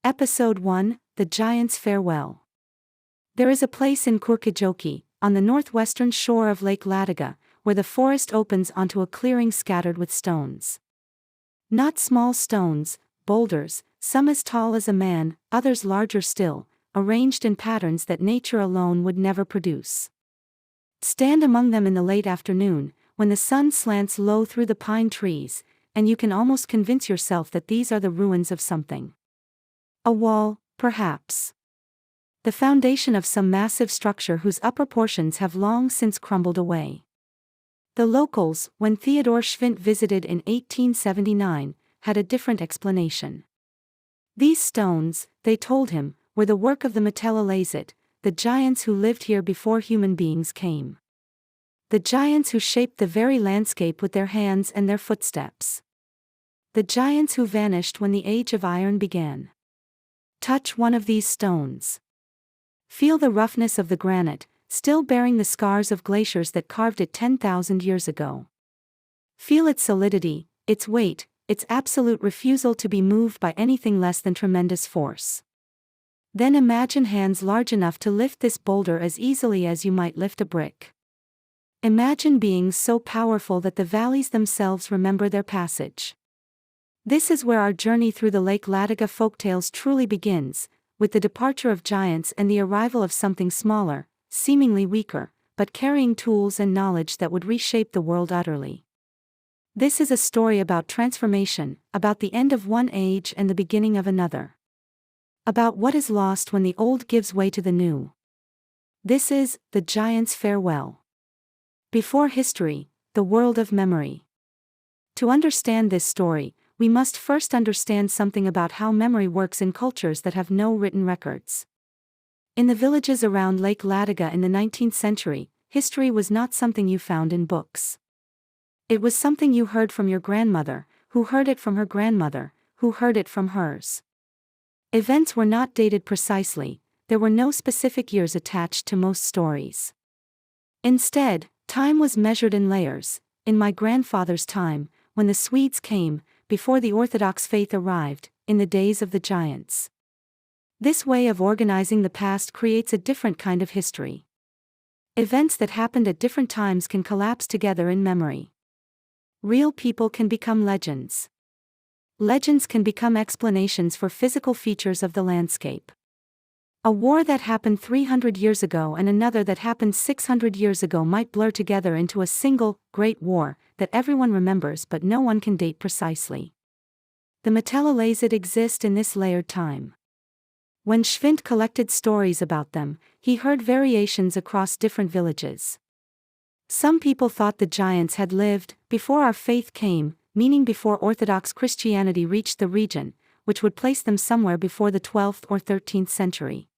Episode 1, The Giant's Farewell. There is a place in Kurkijoki, on the northwestern shore of Lake Ladoga, where the forest opens onto a clearing scattered with stones. Not small stones, boulders, some as tall as a man, others larger still, arranged in patterns that nature alone would never produce. Stand among them in the late afternoon, when the sun slants low through the pine trees, and you can almost convince yourself that these are the ruins of something. A wall, perhaps. The foundation of some massive structure whose upper portions have long since crumbled away. The locals, when Theodor Schwint visited in 1879, had a different explanation. These stones, they told him, were the work of the Meteliläiset, the giants who lived here before human beings came. The giants who shaped the very landscape with their hands and their footsteps. The giants who vanished when the age of iron began. Touch one of these stones. Feel the roughness of the granite, still bearing the scars of glaciers that carved it 10,000 years ago. Feel its solidity, its weight, its absolute refusal to be moved by anything less than tremendous force. Then imagine hands large enough to lift this boulder as easily as you might lift a brick. Imagine beings so powerful that the valleys themselves remember their passage. This is where our journey through the Lake Ladoga folktales truly begins, with the departure of giants and the arrival of something smaller, seemingly weaker, but carrying tools and knowledge that would reshape the world utterly. This is a story about transformation, about the end of one age and the beginning of another. About what is lost when the old gives way to the new. This is The Giant's Farewell. Before history, the world of memory. To understand this story, we must first understand something about how memory works in cultures that have no written records. In the villages around Lake Ladoga in the 19th century, history was not something you found in books. It was something you heard from your grandmother, who heard it from her grandmother, who heard it from hers. Events were not dated precisely, there were no specific years attached to most stories. Instead, time was measured in layers. In my grandfather's time, when the Swedes came, before the Orthodox faith arrived, in the days of the giants. This way of organizing the past creates a different kind of history. Events that happened at different times can collapse together in memory. Real people can become legends. Legends can become explanations for physical features of the landscape. A war that happened 300 years ago and another that happened 600 years ago might blur together into a single, great war, that everyone remembers but no one can date precisely. The Meteliläiset exist in this layered time. When Schwint collected stories about them, he heard variations across different villages. Some people thought the giants had lived before our faith came, meaning before Orthodox Christianity reached the region, which would place them somewhere before the 12th or 13th century.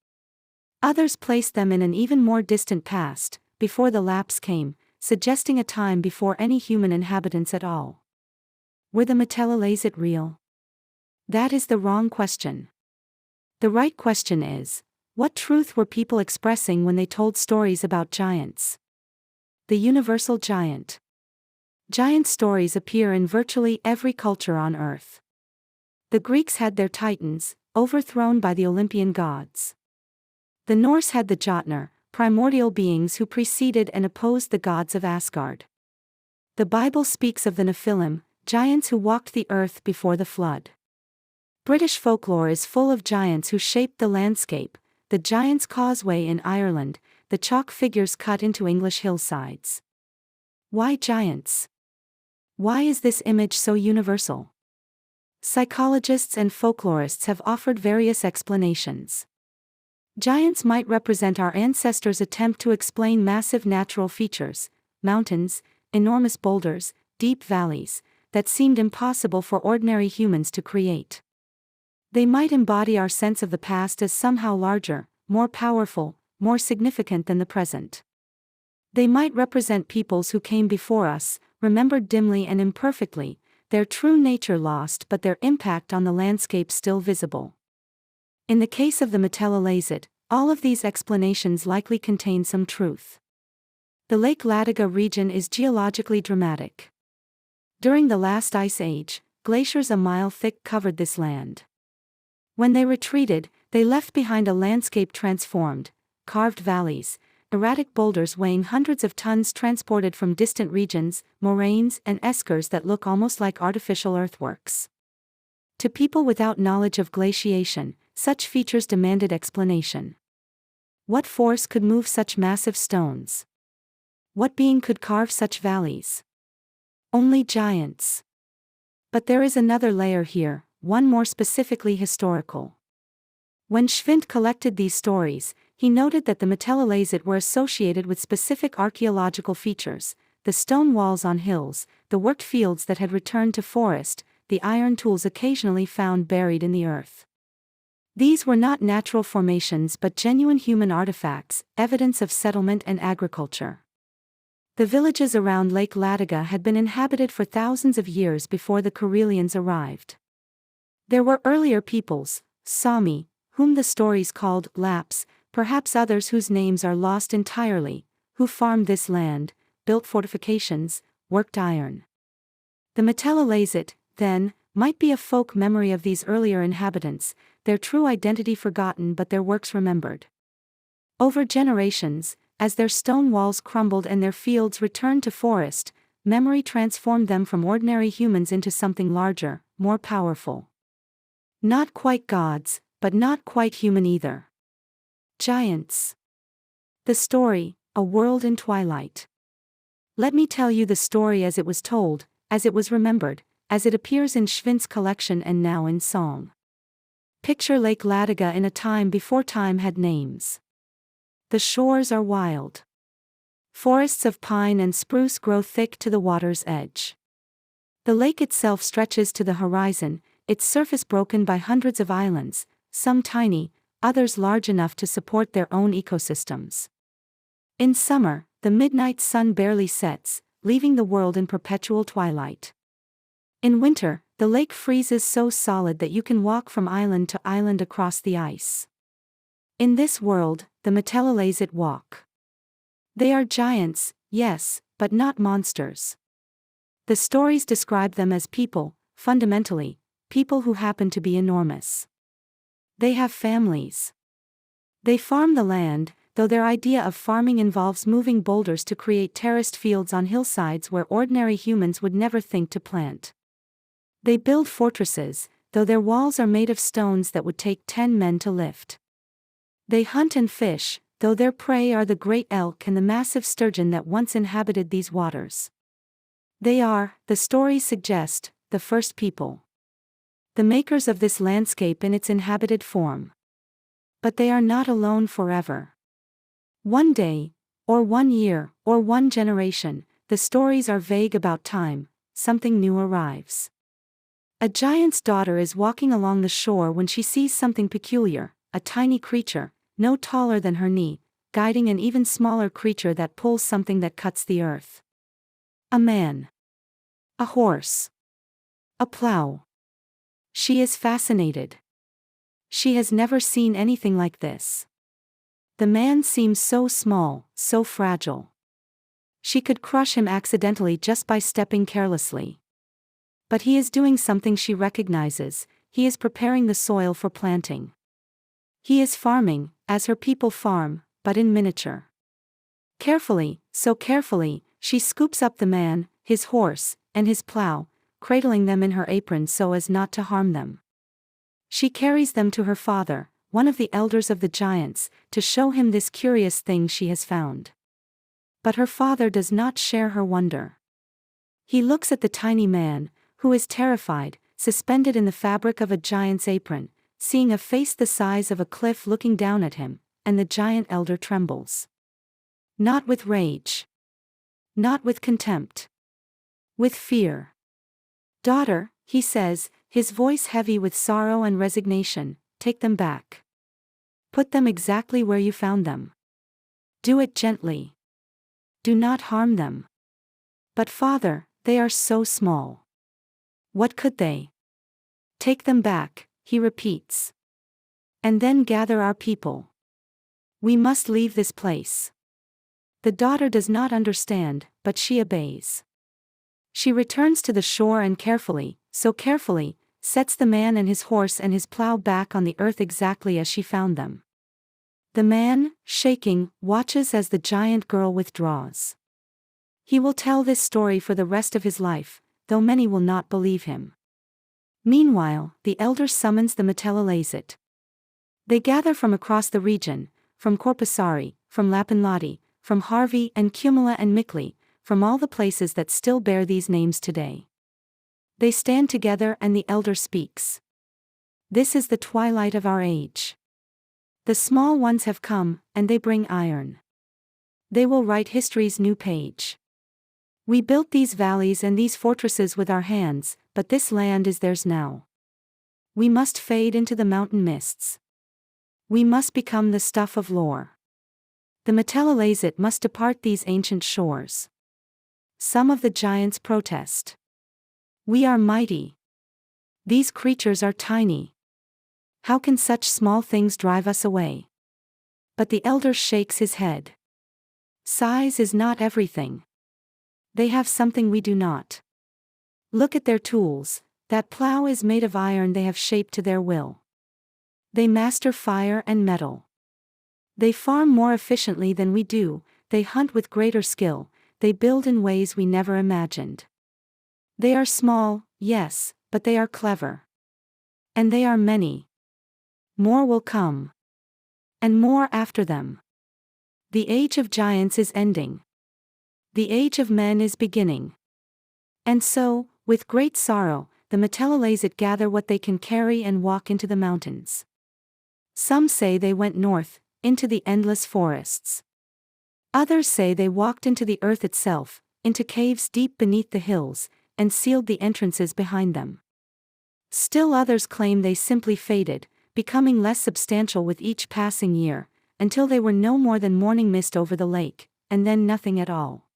Others placed them in an even more distant past, before the lapse came, suggesting a time before any human inhabitants at all. Were the Meteliläiset real? That is the wrong question. The right question is, what truth were people expressing when they told stories about giants? The universal giant. Giant stories appear in virtually every culture on Earth. The Greeks had their titans, overthrown by the Olympian gods. The Norse had the Jotnar, primordial beings who preceded and opposed the gods of Asgard. The Bible speaks of the Nephilim, giants who walked the earth before the flood. British folklore is full of giants who shaped the landscape, the Giant's Causeway in Ireland, the chalk figures cut into English hillsides. Why giants? Why is this image so universal? Psychologists and folklorists have offered various explanations. Giants might represent our ancestors' attempt to explain massive natural features, mountains, enormous boulders, deep valleys, that seemed impossible for ordinary humans to create. They might embody our sense of the past as somehow larger, more powerful, more significant than the present. They might represent peoples who came before us, remembered dimly and imperfectly, their true nature lost but their impact on the landscape still visible. In the case of the Meteliläiset, all of these explanations likely contain some truth. The Lake Ladoga region is geologically dramatic. During the last ice age, glaciers a mile thick covered this land. When they retreated, they left behind a landscape transformed, carved valleys, erratic boulders weighing hundreds of tons transported from distant regions, moraines and eskers that look almost like artificial earthworks. To people without knowledge of glaciation, such features demanded explanation. What force could move such massive stones? What being could carve such valleys? Only giants. But there is another layer here, one more specifically historical. When Schwind collected these stories, he noted that the Meteliläiset were associated with specific archaeological features: the stone walls on hills, the worked fields that had returned to forest, the iron tools occasionally found buried in the earth. These were not natural formations but genuine human artifacts, evidence of settlement and agriculture. The villages around Lake Ladoga had been inhabited for thousands of years before the Karelians arrived. There were earlier peoples, Saami, whom the stories called Lapps, perhaps others whose names are lost entirely, who farmed this land, built fortifications, worked iron. The Meteliläiset, then, might be a folk memory of these earlier inhabitants, their true identity forgotten but their works remembered. Over generations, as their stone walls crumbled and their fields returned to forest, memory transformed them from ordinary humans into something larger, more powerful. Not quite gods, but not quite human either. Giants. The story, A World in Twilight. Let me tell you the story as it was told, as it was remembered, as it appears in Schwind's collection and now in song. Picture Lake Ladoga in a time before time had names. The shores are wild. Forests of pine and spruce grow thick to the water's edge. The lake itself stretches to the horizon, its surface broken by hundreds of islands, some tiny, others large enough to support their own ecosystems. In summer, the midnight sun barely sets, leaving the world in perpetual twilight. In winter, the lake freezes so solid that you can walk from island to island across the ice. In this world, the Meteliläiset walk. They are giants, yes, but not monsters. The stories describe them as people, fundamentally, people who happen to be enormous. They have families. They farm the land, though their idea of farming involves moving boulders to create terraced fields on hillsides where ordinary humans would never think to plant. They build fortresses, though their walls are made of stones that would take 10 men to lift. They hunt and fish, though their prey are the great elk and the massive sturgeon that once inhabited these waters. They are, the stories suggest, the first people. The makers of this landscape in its inhabited form. But they are not alone forever. One day, or 1 year, or 1 generation, the stories are vague about time, something new arrives. A giant's daughter is walking along the shore when she sees something peculiar, a tiny creature, no taller than her knee, guiding an even smaller creature that pulls something that cuts the earth. A man. A horse. A plow. She is fascinated. She has never seen anything like this. The man seems so small, so fragile. She could crush him accidentally just by stepping carelessly. But he is doing something she recognizes: he is preparing the soil for planting. He is farming, as her people farm, but in miniature. Carefully, so carefully, she scoops up the man, his horse, and his plow, cradling them in her apron so as not to harm them. She carries them to her father, one of the elders of the giants, to show him this curious thing she has found. But her father does not share her wonder. He looks at the tiny man, who is terrified, suspended in the fabric of a giant's apron, seeing a face the size of a cliff looking down at him, and the giant elder trembles. Not with rage. Not with contempt. With fear. "Daughter," he says, his voice heavy with sorrow and resignation, "take them back. Put them exactly where you found them. Do it gently. Do not harm them." "But father, they are so small. What could they?" "Take them back," he repeats. "And then gather our people. We must leave this place." The daughter does not understand, but she obeys. She returns to the shore and carefully, so carefully, sets the man and his horse and his plow back on the earth exactly as she found them. The man, shaking, watches as the giant girl withdraws. He will tell this story for the rest of his life, though many will not believe him. Meanwhile, the elder summons the Meteliläiset. They gather from across the region, from Korpisaari, from Lapinlahti, from Harvey and Kumala and Mikkeli, from all the places that still bear these names today. They stand together and the elder speaks. This is the twilight of our age. The small ones have come, and they bring iron. They will write history's new page. We built these valleys and these fortresses with our hands, but this land is theirs now. We must fade into the mountain mists. We must become the stuff of lore. The Meteliläiset must depart these ancient shores. Some of the giants protest. We are mighty. These creatures are tiny. How can such small things drive us away? But the elder shakes his head. Size is not everything. They have something we do not. Look at their tools, that plow is made of iron they have shaped to their will. They master fire and metal. They farm more efficiently than we do, they hunt with greater skill, they build in ways we never imagined. They are small, yes, but they are clever. And they are many. More will come. And more after them. The age of giants is ending. The age of men is beginning. And so, with great sorrow, the Meteliläiset gather what they can carry and walk into the mountains. Some say they went north, into the endless forests. Others say they walked into the earth itself, into caves deep beneath the hills, and sealed the entrances behind them. Still others claim they simply faded, becoming less substantial with each passing year, until they were no more than morning mist over the lake, and then nothing at all.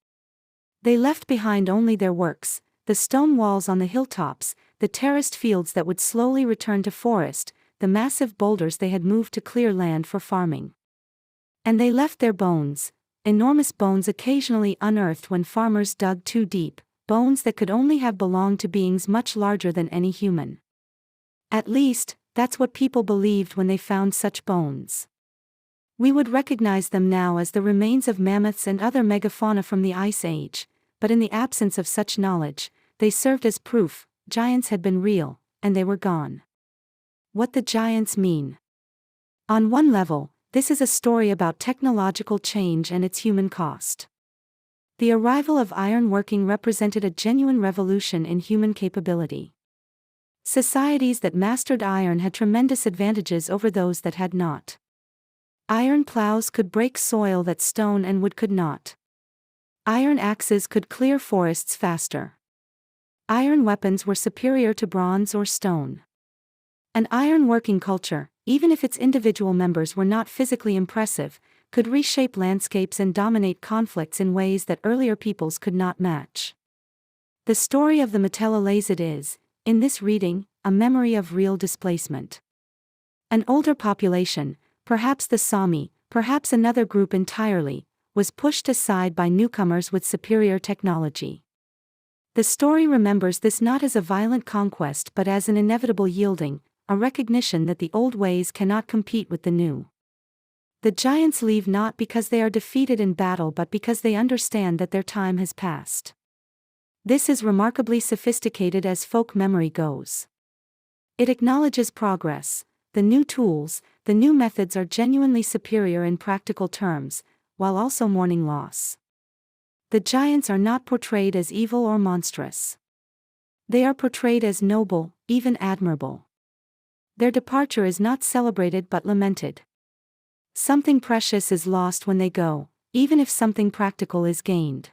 They left behind only their works, the stone walls on the hilltops, the terraced fields that would slowly return to forest, the massive boulders they had moved to clear land for farming. And they left their bones, enormous bones occasionally unearthed when farmers dug too deep, bones that could only have belonged to beings much larger than any human. At least, that's what people believed when they found such bones. We would recognize them now as the remains of mammoths and other megafauna from the Ice Age, but in the absence of such knowledge, they served as proof, giants had been real, and they were gone. What the giants mean. On one level, this is a story about technological change and its human cost. The arrival of ironworking represented a genuine revolution in human capability. Societies that mastered iron had tremendous advantages over those that had not. Iron plows could break soil that stone and wood could not. Iron axes could clear forests faster. Iron weapons were superior to bronze or stone. An iron-working culture, even if its individual members were not physically impressive, could reshape landscapes and dominate conflicts in ways that earlier peoples could not match. The story of the Meteliläiset is, in this reading, a memory of real displacement. An older population, perhaps the Saami, perhaps another group entirely, was pushed aside by newcomers with superior technology. The story remembers this not as a violent conquest but as an inevitable yielding, a recognition that the old ways cannot compete with the new. The giants leave not because they are defeated in battle but because they understand that their time has passed. This is remarkably sophisticated as folk memory goes. It acknowledges progress, the new tools, the new methods are genuinely superior in practical terms, while also mourning loss. The giants are not portrayed as evil or monstrous. They are portrayed as noble, even admirable. Their departure is not celebrated but lamented. Something precious is lost when they go, even if something practical is gained.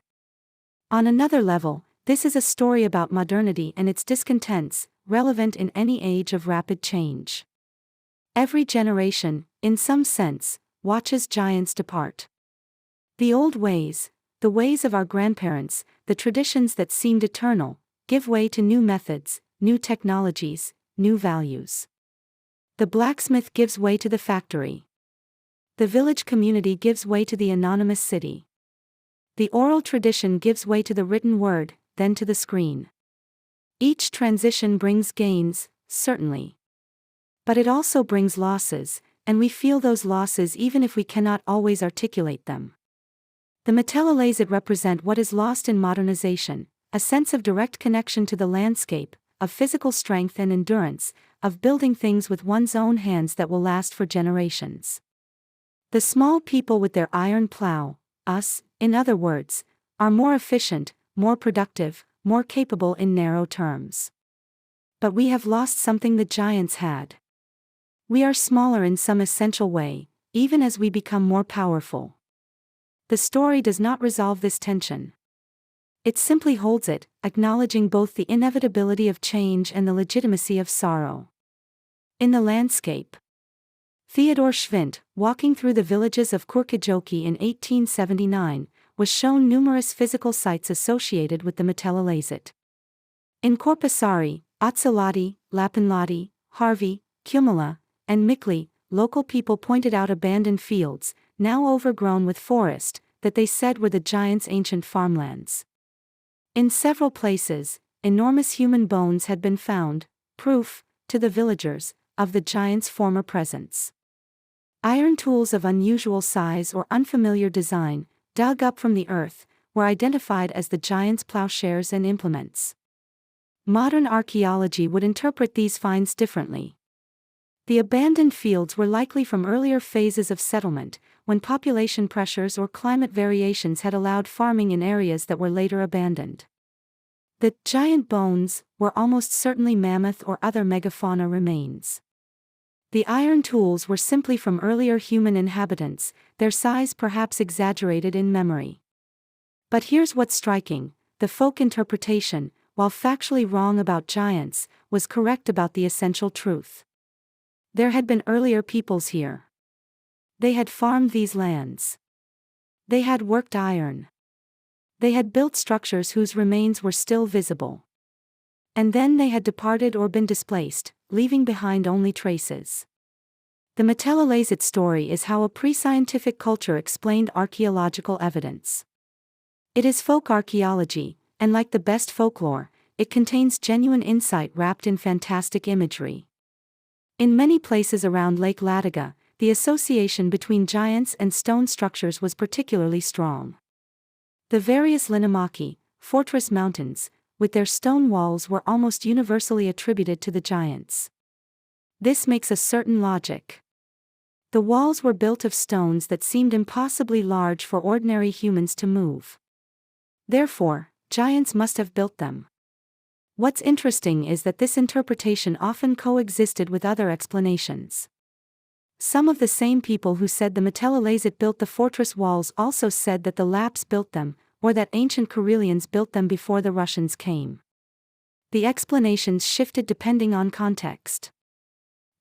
On another level, this is a story about modernity and its discontents, relevant in any age of rapid change. Every generation, in some sense, watches giants depart. The old ways, the ways of our grandparents, the traditions that seemed eternal, give way to new methods, new technologies, new values. The blacksmith gives way to the factory. The village community gives way to the anonymous city. The oral tradition gives way to the written word, then to the screen. Each transition brings gains, certainly. But it also brings losses, and we feel those losses even if we cannot always articulate them. The Meteliläiset represent what is lost in modernization, a sense of direct connection to the landscape, of physical strength and endurance, of building things with one's own hands that will last for generations. The small people with their iron plow, us, in other words, are more efficient, more productive, more capable in narrow terms. But we have lost something the giants had. We are smaller in some essential way, even as we become more powerful. The story does not resolve this tension. It simply holds it, acknowledging both the inevitability of change and the legitimacy of sorrow. In the landscape. Theodor Schwint, walking through the villages of Kurkijoki in 1879, was shown numerous physical sites associated with the Meteliläiset. In Korpisari, Otsilahti, Lapinlahti, Harvey, Kumala, and Mikli, local people pointed out abandoned fields, now overgrown with forest, that they said were the giants' ancient farmlands. In several places, enormous human bones had been found, proof, to the villagers, of the giants' former presence. Iron tools of unusual size or unfamiliar design, dug up from the earth, were identified as the giants' plowshares and implements. Modern archaeology would interpret these finds differently. The abandoned fields were likely from earlier phases of settlement, when population pressures or climate variations had allowed farming in areas that were later abandoned. The giant bones were almost certainly mammoth or other megafauna remains. The iron tools were simply from earlier human inhabitants, their size perhaps exaggerated in memory. But here's what's striking: the folk interpretation, while factually wrong about giants, was correct about the essential truth. There had been earlier peoples here. They had farmed these lands. They had worked iron. They had built structures whose remains were still visible. And then they had departed or been displaced, leaving behind only traces. The Meteliläiset story is how a pre-scientific culture explained archaeological evidence. It is folk archaeology, and like the best folklore, it contains genuine insight wrapped in fantastic imagery. In many places around Lake Ladoga, the association between giants and stone structures was particularly strong. The various Linnanmäki, fortress mountains, with their stone walls were almost universally attributed to the giants. This makes a certain logic. The walls were built of stones that seemed impossibly large for ordinary humans to move. Therefore, giants must have built them. What's interesting is that this interpretation often coexisted with other explanations. Some of the same people who said the Meteliläiset built the fortress walls also said that the Lapps built them, or that ancient Karelians built them before the Russians came. The explanations shifted depending on context.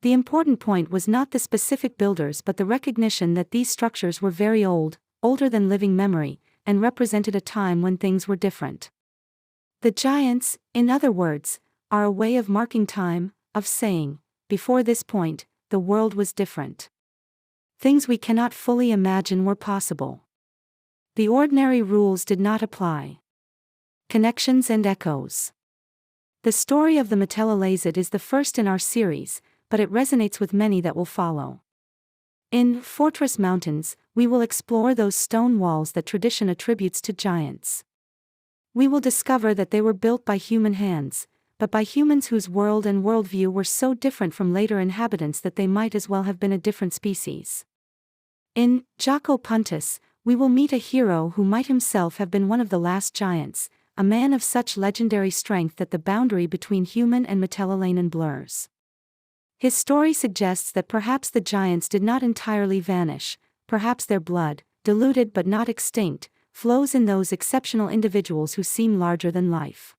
The important point was not the specific builders but the recognition that these structures were very old, older than living memory, and represented a time when things were different. The giants, in other words, are a way of marking time, of saying, before this point, the world was different. Things we cannot fully imagine were possible. The ordinary rules did not apply. Connections and echoes. The story of the Meteliläiset is the first in our series, but it resonates with many that will follow. In Fortress Mountains, we will explore those stone walls that tradition attributes to giants. We will discover that they were built by human hands, but by humans whose world and worldview were so different from later inhabitants that they might as well have been a different species. In Jaco Puntis, we will meet a hero who might himself have been one of the last giants, a man of such legendary strength that the boundary between human and Meteliläinen blurs. His story suggests that perhaps the giants did not entirely vanish, perhaps their blood, diluted but not extinct, flows in those exceptional individuals who seem larger than life.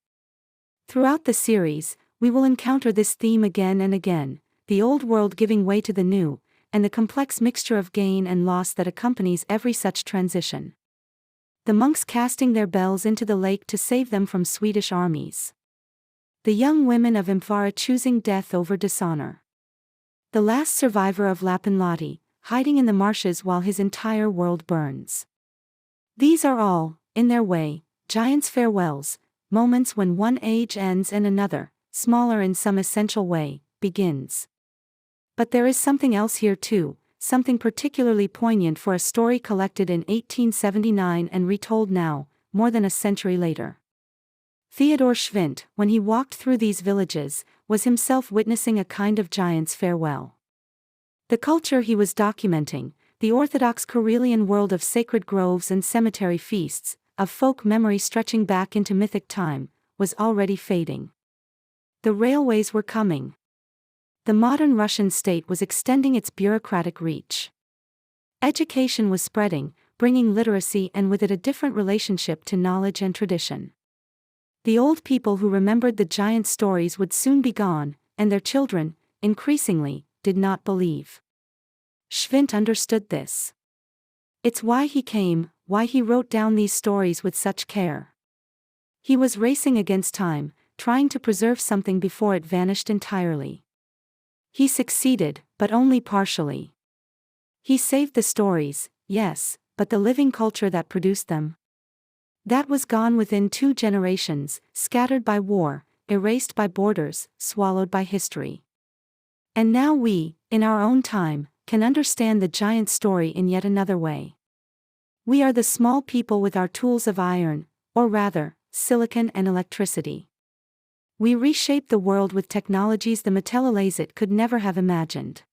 Throughout the series, we will encounter this theme again and again, the old world giving way to the new, and the complex mixture of gain and loss that accompanies every such transition. The monks casting their bells into the lake to save them from Swedish armies. The young women of Imphara choosing death over dishonor. The last survivor of Lapinlahti, hiding in the marshes while his entire world burns. These are all, in their way, giants' farewells, moments when one age ends and another, smaller in some essential way, begins. But there is something else here too, something particularly poignant for a story collected in 1879 and retold now, more than a century later. Theodor Schwindt, when he walked through these villages, was himself witnessing a kind of giant's farewell. The culture he was documenting, the orthodox Karelian world of sacred groves and cemetery feasts, of folk memory stretching back into mythic time, was already fading. The railways were coming. The modern Russian state was extending its bureaucratic reach. Education was spreading, bringing literacy and with it a different relationship to knowledge and tradition. The old people who remembered the giant stories would soon be gone, and their children, increasingly, did not believe. Schwindt understood this. It's why he came, why he wrote down these stories with such care. He was racing against time, trying to preserve something before it vanished entirely. He succeeded, but only partially. He saved the stories, yes, but the living culture that produced them? That was gone within 2 generations, scattered by war, erased by borders, swallowed by history. And now we, in our own time, can understand the giant story in yet another way. We are the small people with our tools of iron, or rather, silicon and electricity. We reshape the world with technologies the Meteliläiset could never have imagined.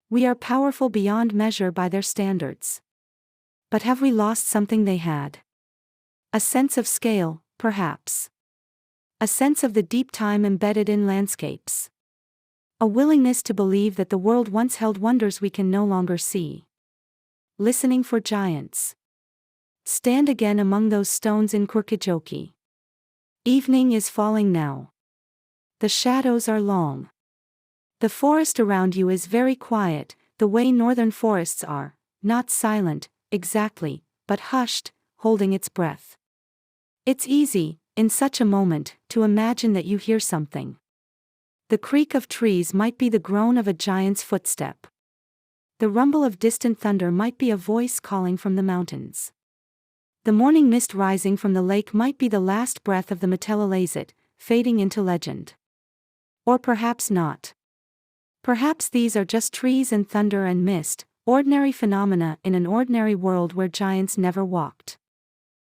We are powerful beyond measure by their standards. But have we lost something they had? A sense of scale, perhaps. A sense of the deep time embedded in landscapes. A willingness to believe that the world once held wonders we can no longer see. Listening for giants. Stand again among those stones in Kurkijoki. Evening is falling now. The shadows are long. The forest around you is very quiet, the way northern forests are, not silent, exactly, but hushed, holding its breath. It's easy, in such a moment, to imagine that you hear something. The creak of trees might be the groan of a giant's footstep. The rumble of distant thunder might be a voice calling from the mountains. The morning mist rising from the lake might be the last breath of the Meteliläiset, fading into legend. Or perhaps not. Perhaps these are just trees and thunder and mist, ordinary phenomena in an ordinary world where giants never walked.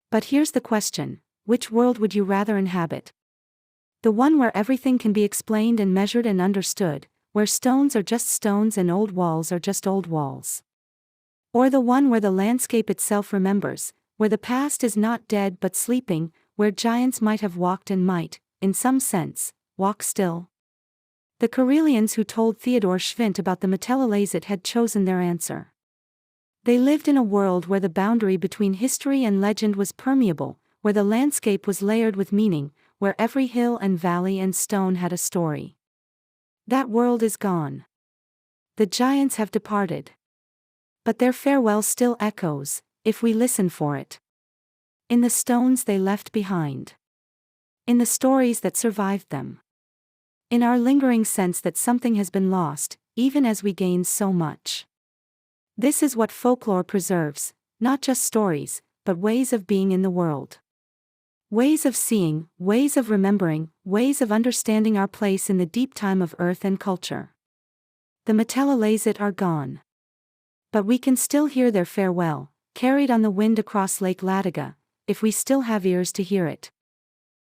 But here's the question, which world would you rather inhabit? The one where everything can be explained and measured and understood, where stones are just stones and old walls are just old walls. Or the one where the landscape itself remembers, where the past is not dead but sleeping, where giants might have walked and might, in some sense, walk still? The Karelians who told Theodor Schwindt about the Meteliläiset had chosen their answer. They lived in a world where the boundary between history and legend was permeable, where the landscape was layered with meaning, where every hill and valley and stone had a story. That world is gone. The giants have departed. But their farewell still echoes, if we listen for it. In the stones they left behind. In the stories that survived them. In our lingering sense that something has been lost, even as we gain so much. This is what folklore preserves, not just stories, but ways of being in the world. Ways of seeing, ways of remembering, ways of understanding our place in the deep time of earth and culture. The Meteliläiset are gone. But we can still hear their farewell, carried on the wind across Lake Ladoga, if we still have ears to hear it.